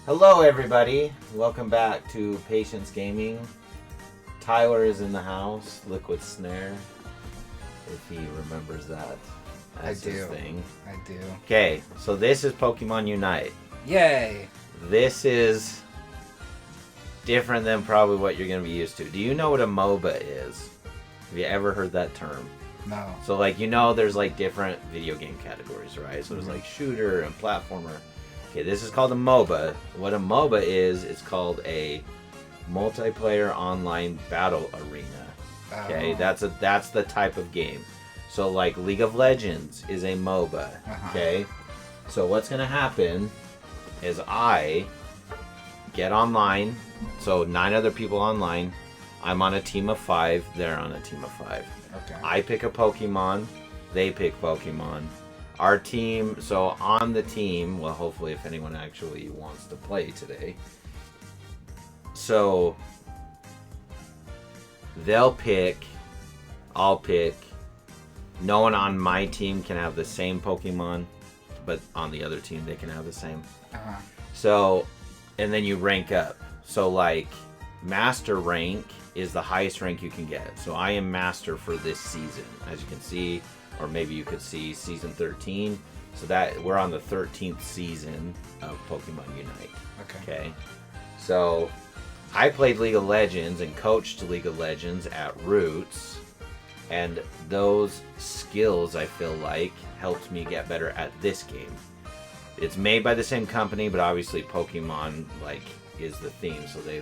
Hello, everybody. Welcome back to Patience Gaming. Tyler is in the house. Liquid Snare, if he remembers that. That's his thing. I do. Okay, so this is Pokemon Unite. Yay! This is different than probably what you're going to be used to. Do you know what a MOBA is? Have you ever heard that term? No. So, there's different video game categories, right? So there's shooter and platformer. Okay, this is called a MOBA. What a MOBA is, it's called a multiplayer online battle arena. Okay, that's the type of game. So League of Legends is a MOBA. Okay, so what's gonna happen is I get online. So 9 other people online. I'm on a team of 5. They're on a team of 5. Okay. I pick a Pokemon. They pick Pokemon. Our team, so on the team, well, hopefully if anyone actually wants to play today. So they'll pick, I'll pick. No one on my team can have the same Pokemon, but on the other team they can have the same. So, and then you rank up. So Master rank is the highest rank you can get. So I am Master for this season, as you can see. Or maybe you could see season 13. So that we're on the 13th season of Pokemon Unite. Okay. So I played League of Legends and coached League of Legends at Roots. And those skills, I feel like, helped me get better at this game. It's made by the same company, but obviously Pokemon, is the theme. So they,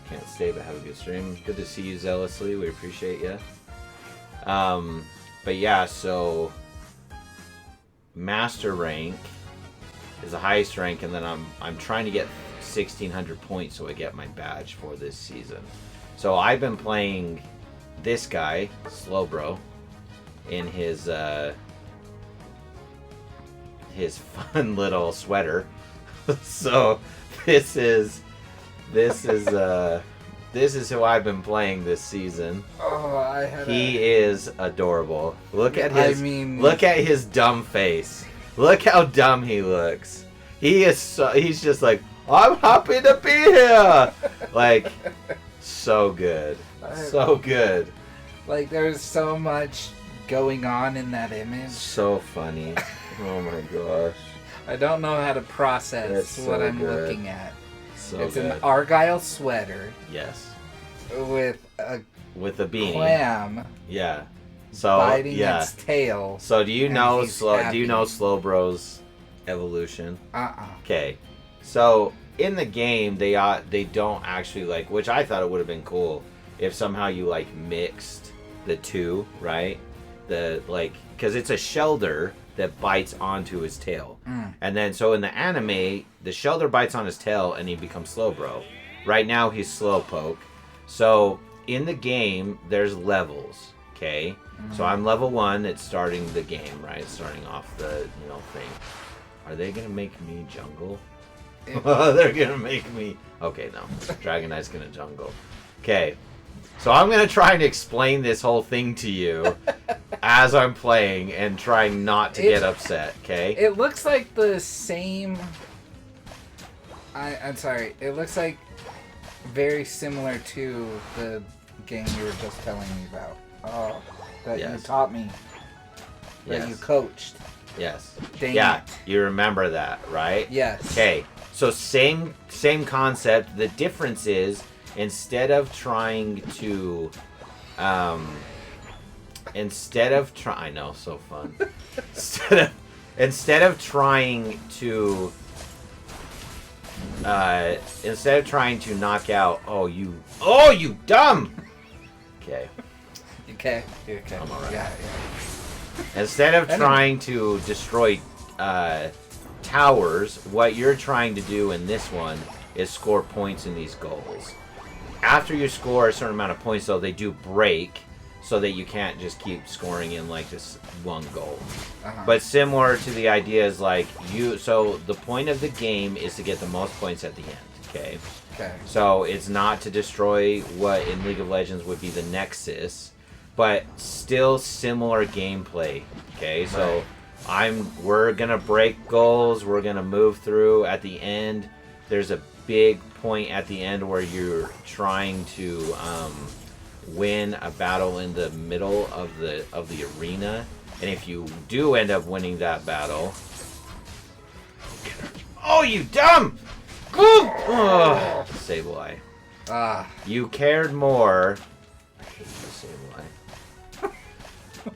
can't stay but have a good stream. Good to see you, Zealously. We appreciate you. But yeah, so Master rank is the highest rank, and then I'm trying to get 1,600 points so I get my badge for this season. So I've been playing this guy, Slowbro, in his fun little sweater. So this is who I've been playing this season. He is adorable. Look at his dumb face. Look how dumb he looks. He's just like, I'm happy to be here. So good. So good. There's so much going on in that image. So funny. Oh my gosh. I don't know how to process what I'm looking at. So it's good. an Argyle sweater. Yes. With a beanie. Clam. Yeah. So biting its tail. So do you know Slowbro's evolution? Okay. So in the game they don't actually which I thought it would have been cool if somehow you mixed the two, right? Cuz it's a Shelder that bites onto his tail. And then so in the anime, the Shelder bites on his tail and he becomes Slowbro. Right now he's Slowpoke. So in the game there's levels, okay? So I'm level 1, it's starting the game, right? It's starting off the, thing. Are they going to make me jungle? They're going to make me... Okay, no. Dragonite's going to jungle. Okay. So I'm going to try and explain this whole thing to you as I'm playing and trying not to get upset, okay? It looks like the same... I'm sorry. It looks like very similar to the game you were just telling me about. That you taught me. That you coached. Yes. Dang it. You remember that, right? Yes. Okay. So same concept. The difference is instead of trying to I know, so fun. instead of trying to knock out you dumb. Okay. Okay. I'm alright. Yeah. Instead of trying to destroy towers, what you're trying to do in this one is score points in these goals. After you score a certain amount of points, though, they do break so that you can't just keep scoring in this one goal. But similar to the idea is so the point of the game is to get the most points at the end, okay? Okay. So it's not to destroy what in League of Legends would be the Nexus, but still similar gameplay, okay? So We're gonna break goals. We're gonna move through. At the end, there's a big point at the end where you're trying to win a battle in the middle of the arena, and if you do end up winning that battle, oh, you dumb! Oh, Sableye. You cared more. I hate you, Sableye.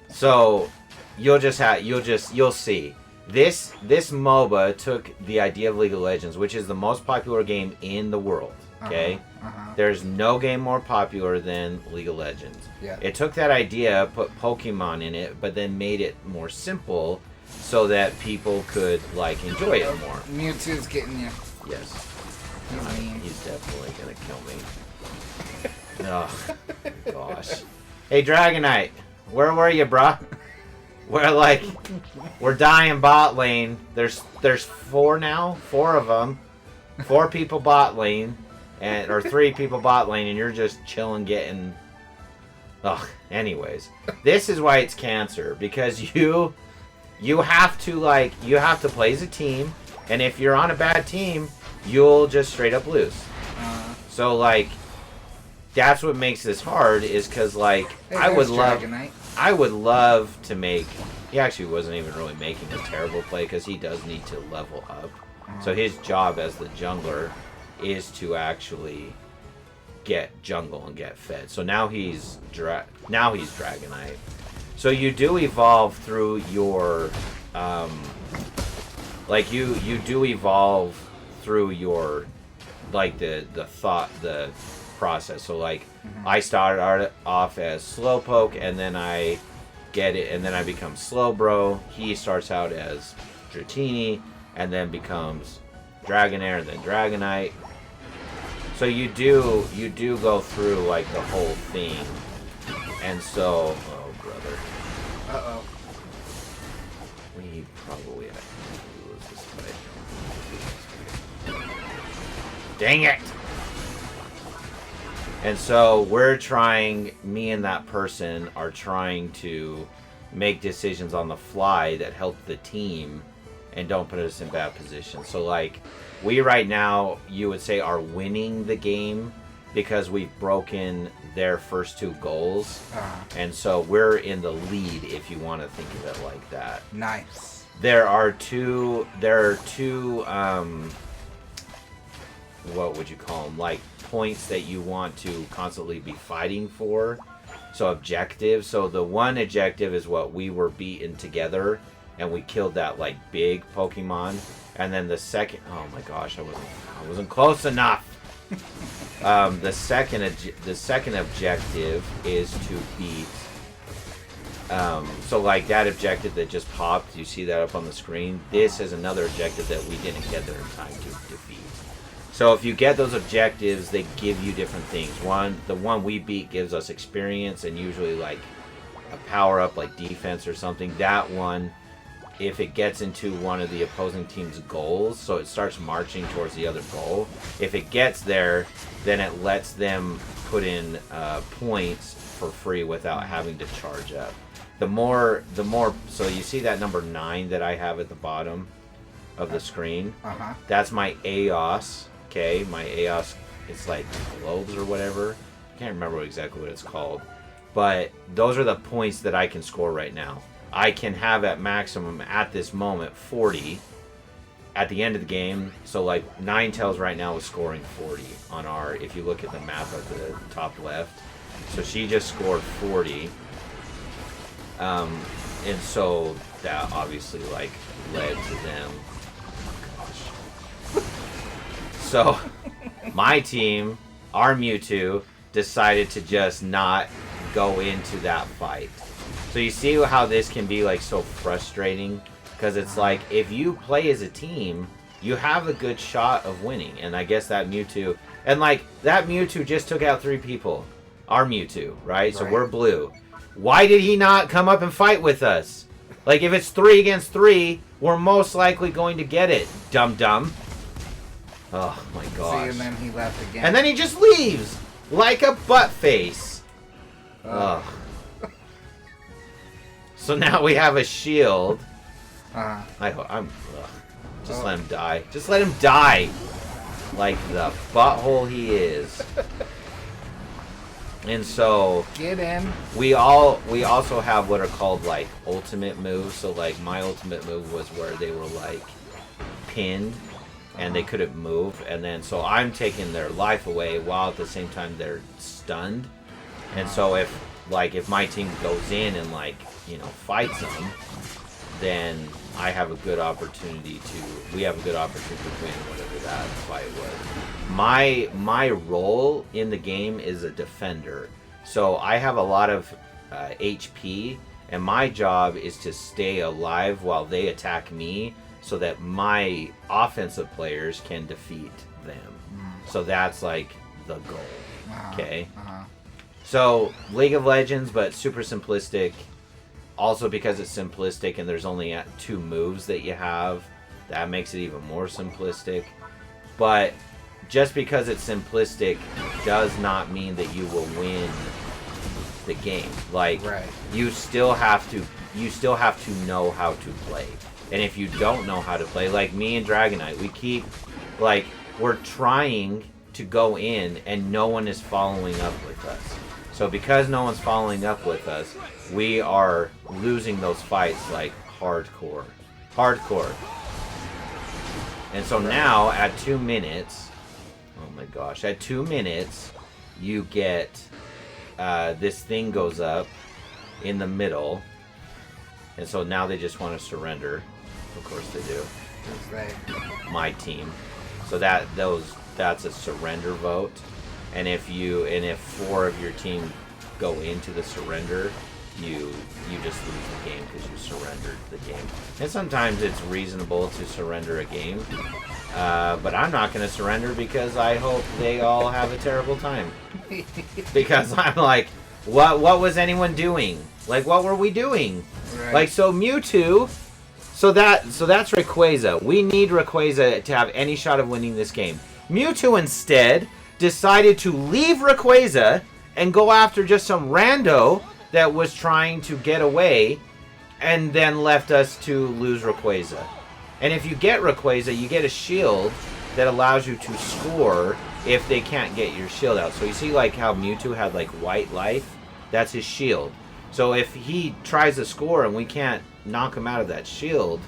So you'll see. This MOBA took the idea of League of Legends, which is the most popular game in the world. Okay? There's no game more popular than League of Legends. Yeah. It took that idea, put Pokemon in it, but then made it more simple so that people could like enjoy it more. Mewtwo's getting you. Yes. He's definitely gonna kill me. Oh gosh. Hey Dragonite, where were you, bruh? We're dying bot lane. There's 4 now, 4 of them, 4 people bot lane, or 3 people bot lane, and you're just chilling, getting. Ugh. Anyways, this is why it's cancer, because you have to play as a team, and if you're on a bad team, you'll just straight up lose. So like, that's what makes this hard, is because like hey, I would love to make. He actually wasn't even really making a terrible play because he does need to level up. So his job as the jungler is to actually get jungle and get fed. So now he's Dragonite. So you do evolve through your you do evolve through your the process. So like I started off as Slowpoke, and then I get it, and then I become Slowbro. He starts out as Dratini, and then becomes Dragonair, and then Dragonite. So you do go through like the whole thing, and so oh brother, we probably have to lose this fight. Dang it! And so me and that person are trying to make decisions on the fly that help the team and don't put us in bad positions. So like, we right now, you would say, are winning the game because we've broken their first 2 goals. And so we're in the lead, if you want to think of it like that. Nice. There are two what would you call them? Like, points that you want to constantly be fighting for. So objectives. So the one objective is what we were beaten together, and we killed that like big Pokemon. And then the second, oh my gosh, I wasn't close enough. The second objective is to beat. So like that objective that just popped, you see that up on the screen. This is another objective that we didn't get there in time to defeat. So if you get those objectives, they give you different things. The one we beat gives us experience and usually like a power up like defense or something. That one, if it gets into one of the opposing team's goals, so it starts marching towards the other goal. If it gets there, then it lets them put in points for free without having to charge up. The more. So you see that number 9 that I have at the bottom of the screen? That's my AOS. Okay, my AOS, it's like globes or whatever. I can't remember exactly what it's called. But those are the points that I can score right now. I can have at maximum at this moment 40 at the end of the game. So like Ninetales right now is scoring 40 on our, if you look at the map at the top left. So she just scored 40. And so that obviously like led to them. So, my team, our Mewtwo, decided to just not go into that fight. So you see how this can be like so frustrating? Because it's like, if you play as a team, you have a good shot of winning. And I guess that Mewtwo, and like, that Mewtwo just took out 3 people. Our Mewtwo, right? So we're blue. Why did he not come up and fight with us? Like, if it's 3 against 3, we're most likely going to get it, dum-dum. Oh my gosh. See, and then he left again. And then he just leaves like a butt face. Ugh. So now we have a shield Just let him die. Just let him die! Like the butthole he is. And so get in. We also have what are called like ultimate moves. So like my ultimate move was where they were like pinned and they couldn't move, and then so I'm taking their life away while at the same time they're stunned. And so if my team goes in and like, you know, fights them, then we have a good opportunity to win whatever that fight was. My role in the game is a defender. So I have a lot of HP, and my job is to stay alive while they attack me so that my offensive players can defeat them. So that's like the goal. Okay? So League of Legends, but super simplistic. Also, because it's simplistic and there's only 2 moves that you have, that makes it even more simplistic. But just because it's simplistic does not mean that you will win the game. Like, you still have to know how to play. And if you don't know how to play, like me and Dragonite, we're trying to go in and no one is following up with us. So because no one's following up with us, we are losing those fights like hardcore. And so now at 2 minutes, oh my gosh, at 2 minutes, you get, this thing goes up in the middle. And so now they just want to surrender. Of course they do. My team. So that's a surrender vote. And if 4 of your team go into the surrender, you just lose the game because you surrendered the game. And sometimes it's reasonable to surrender a game, but I'm not going to surrender because I hope they all have a terrible time. Because I'm like, what was anyone doing? Like, what were we doing? Right. Like, so Mewtwo. So that's Rayquaza. We need Rayquaza to have any shot of winning this game. Mewtwo instead decided to leave Rayquaza and go after just some rando that was trying to get away, and then left us to lose Rayquaza. And if you get Rayquaza, you get a shield that allows you to score if they can't get your shield out. So you see like how Mewtwo had like white life? That's his shield. So if he tries to score and we can't knock him out of that shield,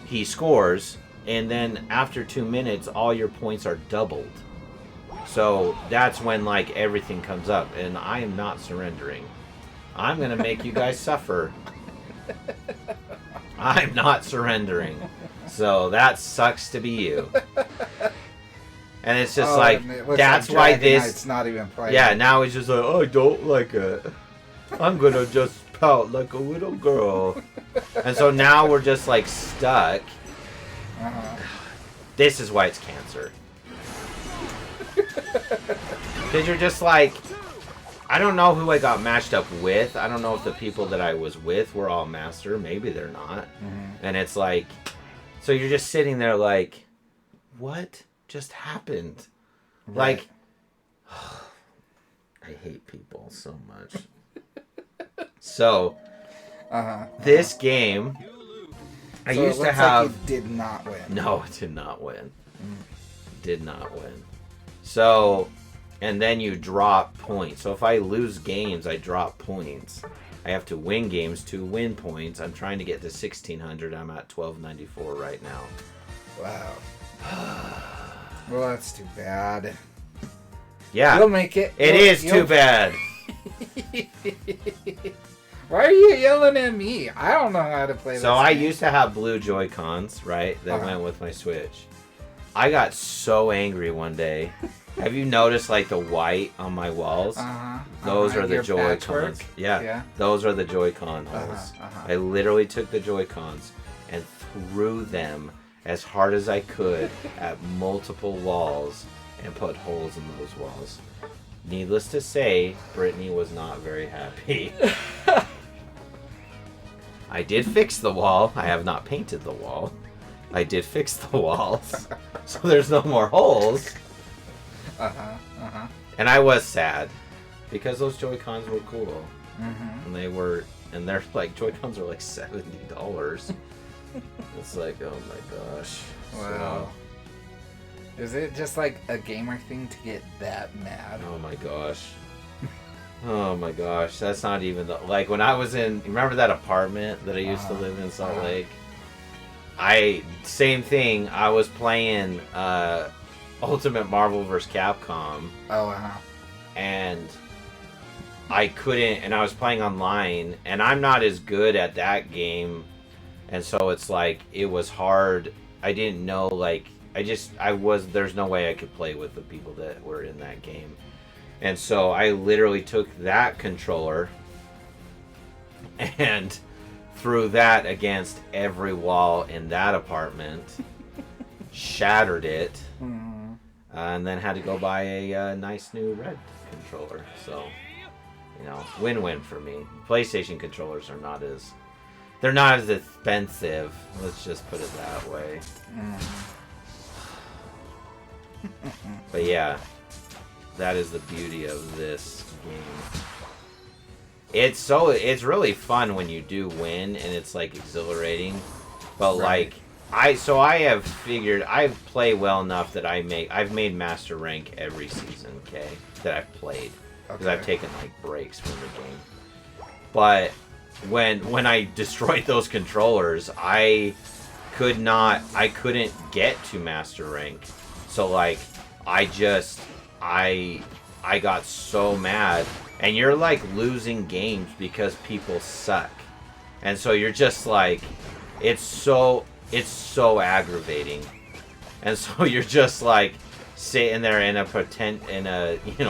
he scores, and then after 2 minutes, all your points are doubled. So that's when like everything comes up, and I am not surrendering. I'm gonna make you guys suffer. I'm not surrendering. So that sucks to be you. And it's just that's like why this. It's not even playing. Yeah, now he's just like, oh, I don't like it. I'm gonna just pout like a little girl. And so now we're just like stuck. This is why it's cancer. Because you're just like, I don't know who I got matched up with. I don't know if the people that I was with were all master. Maybe they're not. And it's like, so you're just sitting there like, what just happened? Right. Like, I hate people so much. So, this game, I used to have. Like it did not win. No, it did not win. Did not win. So, and then you drop points. So if I lose games, I drop points. I have to win games to win points. I'm trying to get to 1600. I'm at 1294 right now. Wow. Well, that's too bad. Yeah. You'll make it. It is too bad. Why are you yelling at me? I don't know how to play this. So I used to have blue Joy-Cons, right? That went with my Switch. I got so angry one day. Have you noticed like the white on my walls? Those are the Joy-Cons. Yeah. Those are the Joy-Con holes. I literally took the Joy-Cons and threw them as hard as I could at multiple walls and put holes in those walls. Needless to say, Brittany was not very happy. I did fix the wall. I have not painted the wall. I did fix the walls. So there's no more holes. And I was sad. Because those Joy-Cons were cool. And they're like, Joy-Cons are like $70. It's like, oh my gosh. Wow. So, is it just like a gamer thing to get that mad? Oh my gosh. Oh my gosh. That's not even the... Like, when I was in... Remember that apartment that I used to live in Salt Lake? Same thing. I was playing Ultimate Marvel vs. Capcom. And I couldn't... And I was playing online. And I'm not as good at that game. And so it's like... It was hard. I didn't know, like... There's no way I could play with the people that were in that game. And so I literally took that controller and threw that against every wall in that apartment, shattered it, and then had to go buy a nice new red controller. So, you know, win-win for me. PlayStation controllers are not as... They're not as expensive. Let's just put it that way. But yeah. That is the beauty of this game. It's really fun when you do win and it's like exhilarating. But right. like I have figured I play well enough that I've made master rank every season, okay? That I've played. Because I've taken like breaks from the game. But when I destroyed those controllers, I couldn't get to master rank. So like I got so mad, and you're like losing games because people suck, and so you're just like, it's so aggravating, and so you're just like sitting there in a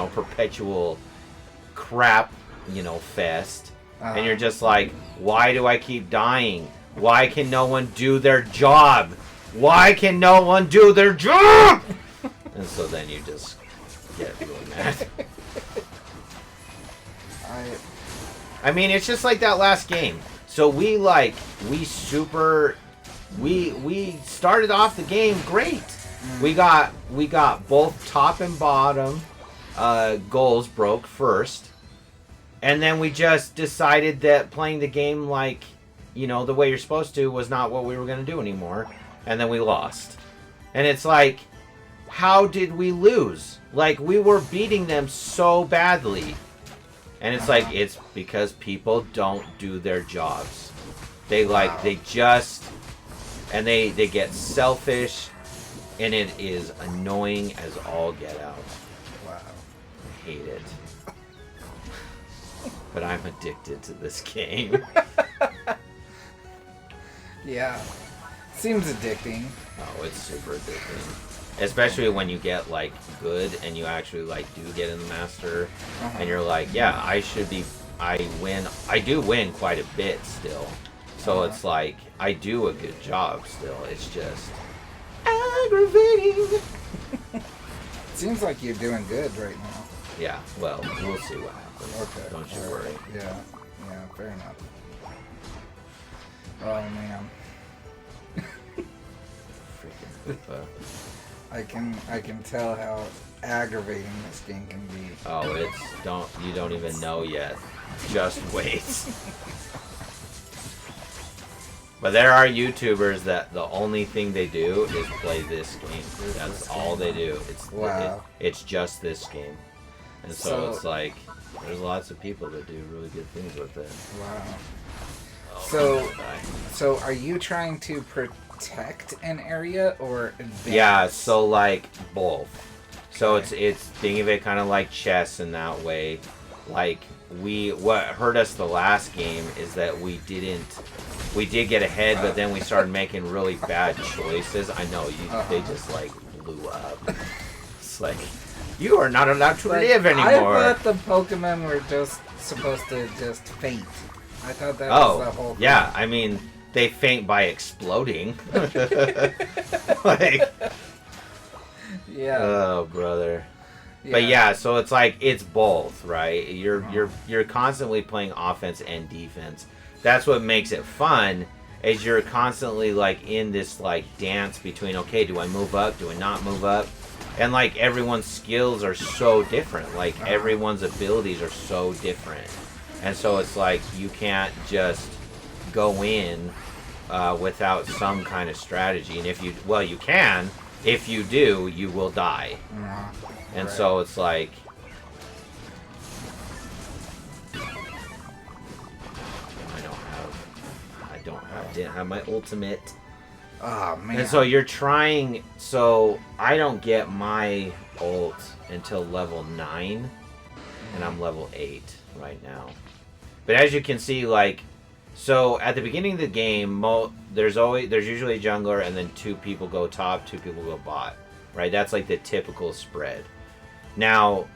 perpetual crap fest, and you're just like, why do I keep dying? Why can no one do their job? Why can no one do their job? And so then you just get really mad. I mean, it's just like that last game. So we started off the game great. We got both top and bottom goals broke first, and then we just decided that playing the game like the way you're supposed to was not what we were going to do anymore, and then we lost. And it's like, how did we lose? Like, we were beating them so badly. And it's like, it's because people don't do their jobs. They get selfish, and it is annoying as all get out. Wow. I hate it. But I'm addicted to this game. Yeah. Seems addicting. Oh, it's super addicting. Especially when you get like good and you actually like do get in the master, and you're like, yeah, I do win quite a bit still. So it's like, I do a good job still. It's just aggravating. Seems like you're doing good right now. Yeah, well, we'll see what happens. Okay. Don't you worry. Yeah, fair enough. Oh man. Freaking I can tell how aggravating this game can be. Oh, you don't even know yet. Just wait. But there are YouTubers that the only thing they do is play this game. That's all they do. It's just this game. And so it's like, there's lots of people that do really good things with it. Wow. Oh, so are you trying to protect an area or advance? Yeah, so like both. So it's think of it kind of like chess in that way. Like what hurt us the last game is that we did get ahead, but then we started making really bad choices. I know they just like blew up. It's like, you are not allowed to live anymore. I thought the Pokemon were just supposed to just faint. I thought that was the whole thing. Yeah, I mean, they faint by exploding. Like, yeah. Oh, brother. Yeah. But yeah, so it's like, it's both, right? You're constantly playing offense and defense. That's what makes it fun, is you're constantly like in this like dance between, okay, do I move up? Do I not move up? And like everyone's skills are so different. Like everyone's abilities are so different. And so it's like, you can't just go in without some kind of strategy. And if you, well, you can. If you do, you will die. And so it's like, didn't have my ultimate. Oh man. And so you're trying, so I don't get my ult until level 9, and I'm level 8 right now. But as you can see, like, so at the beginning of the game, there's usually a jungler, and then 2 people go top, 2 people go bot, right? That's like the typical spread. Now,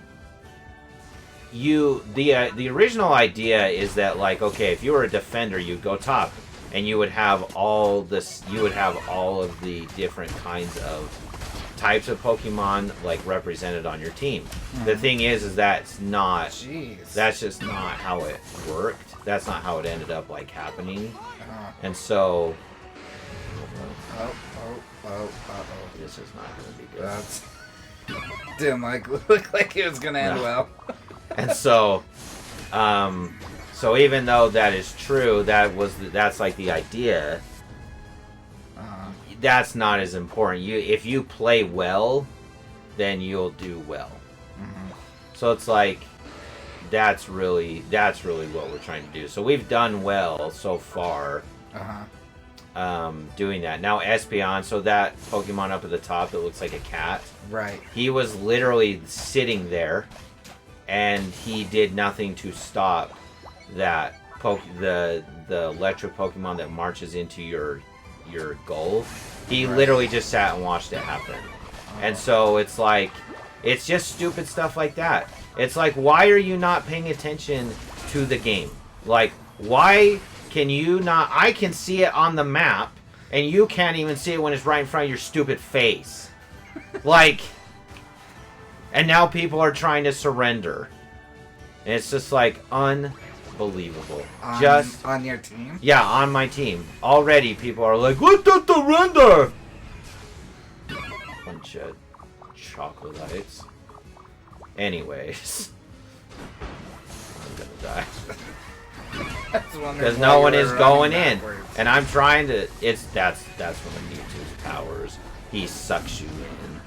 the original idea is that, like, okay, if you were a defender, you'd go top. And you would have all of the different kinds of types of Pokemon like represented on your team. The thing is that's not. Jeez. That's just not how it worked. That's not how it ended up like happening. And so. This is not going to be good. That's didn't look like it was going to end well. And so. So even though that is true, that's like the idea. That's not as important. If you play well, then you'll do well. So it's like that's really what we're trying to do. So we've done well so far. Doing that. Now Espeon, so that Pokemon up at the top that looks like a cat. Right. He was literally sitting there, and he did nothing to stop that the electric Pokemon that marches into your goal. He literally just sat and watched it happen. And so it's like, it's just stupid stuff like that. It's like, why are you not paying attention to the game? Like, why can you not? I can see it on the map, and you can't even see it when it's right in front of your stupid face. Like, and now people are trying to surrender. And it's just like unbelievable. On your team? Yeah, on my team. Already people are like, what the surrender? Bunch of chocolates. Anyways. I'm gonna die. Because no one is going in. And I'm trying to, that's one of Mewtwo's powers. He sucks you in.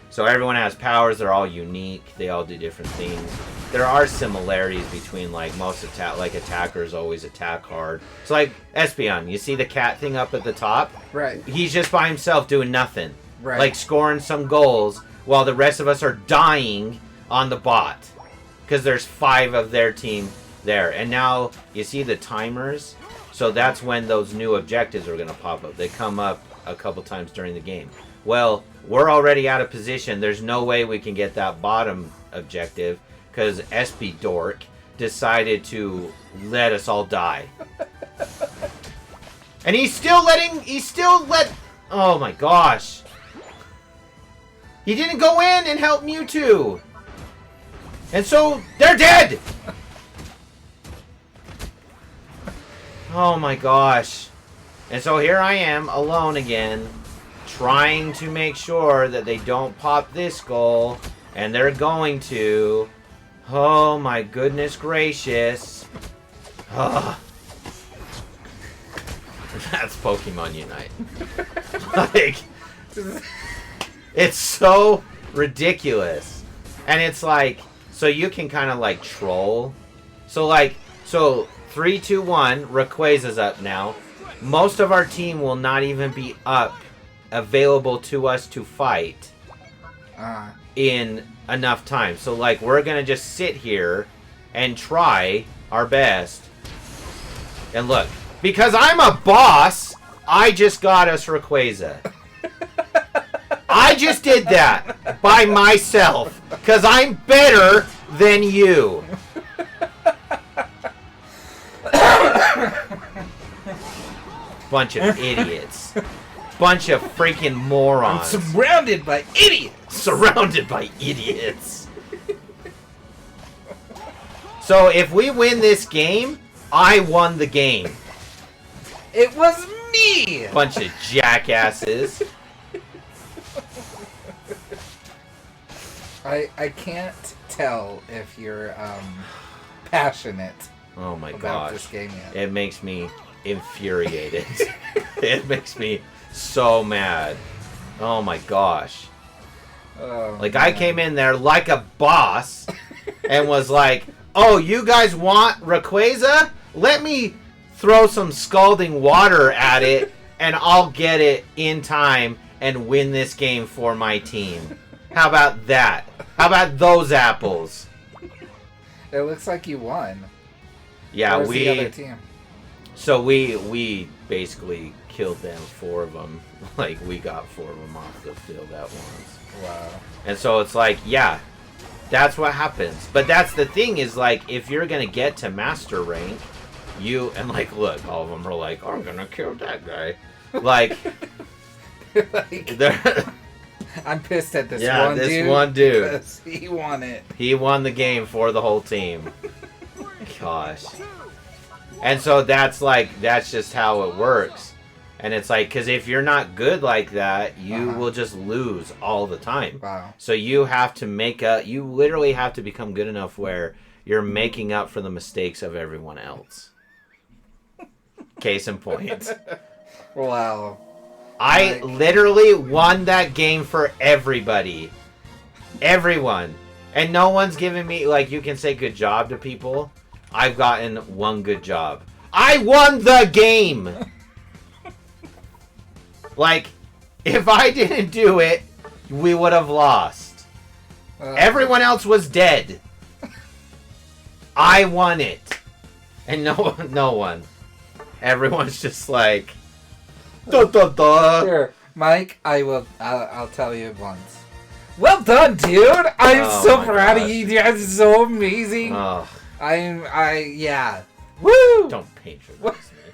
So everyone has powers, they're all unique, they all do different things. There are similarities between like most attackers always attack hard. So like Espeon, you see the cat thing up at the top? Right. He's just by himself doing nothing. Right. Like scoring some goals while the rest of us are dying on the bot. Because there's 5 of their team there. And now you see the timers? So that's when those new objectives are going to pop up. They come up a couple times during the game. Well, we're already out of position. There's no way we can get that bottom objective because Espy Dork decided to let us all die. And oh my gosh. He didn't go in and help Mewtwo. And so they're dead. Oh my gosh. And so here I am alone again, trying to make sure that they don't pop this goal, and they're going to. Oh my goodness gracious. Ugh. That's Pokemon Unite. Like, it's so ridiculous. And it's like, so you can kind of like troll. So 3, 2, 1, Rayquaza's up now. Most of our team will not even be up, available to us to fight in enough time. So like we're gonna just sit here and try our best. And look, because I'm a boss, I just got us Rayquaza. I just did that by myself because I'm better than you. Bunch of idiots. Bunch of freaking morons. I'm surrounded by idiots. Surrounded by idiots. So if we win this game, I won the game. It was me. Bunch of jackasses. I can't tell if you're passionate oh my about gosh. this game yet. It makes me infuriated. It makes me so mad. Oh my gosh. Oh, like, man. I came in there like a boss and was like, oh, you guys want Rayquaza? Let me throw some scalding water at it and I'll get it in time and win this game for my team. How about that? How about those apples? It looks like you won. Yeah, Where's the other team? So we basically killed them, 4 of them. Like, we got 4 of them off the field at once. Wow. And so it's like, yeah, that's what happens. But that's the thing is, like, if you're going to get to master rank, and like, look, all of them are like, I'm going to kill that guy. Like, I'm pissed at this one dude. Because he won it. He won the game for the whole team. Gosh. And so that's just how it works. And it's like, because if you're not good like that, you will just lose all the time. Wow. So you have to you literally have to become good enough where you're making up for the mistakes of everyone else. Case in point. Wow. I literally won that game for everybody. Everyone. And no one's giving me, like, you can say good job to people. I've gotten one good job. I won the game! Like, if I didn't do it, we would have lost. Everyone else was dead. I won it. And no one. Everyone's just like... Da, da, da. Here, Mike, I'll tell you once. Well done, dude! I'm so proud of you. That's so amazing. Oh. Yeah. Woo! Don't patronize me.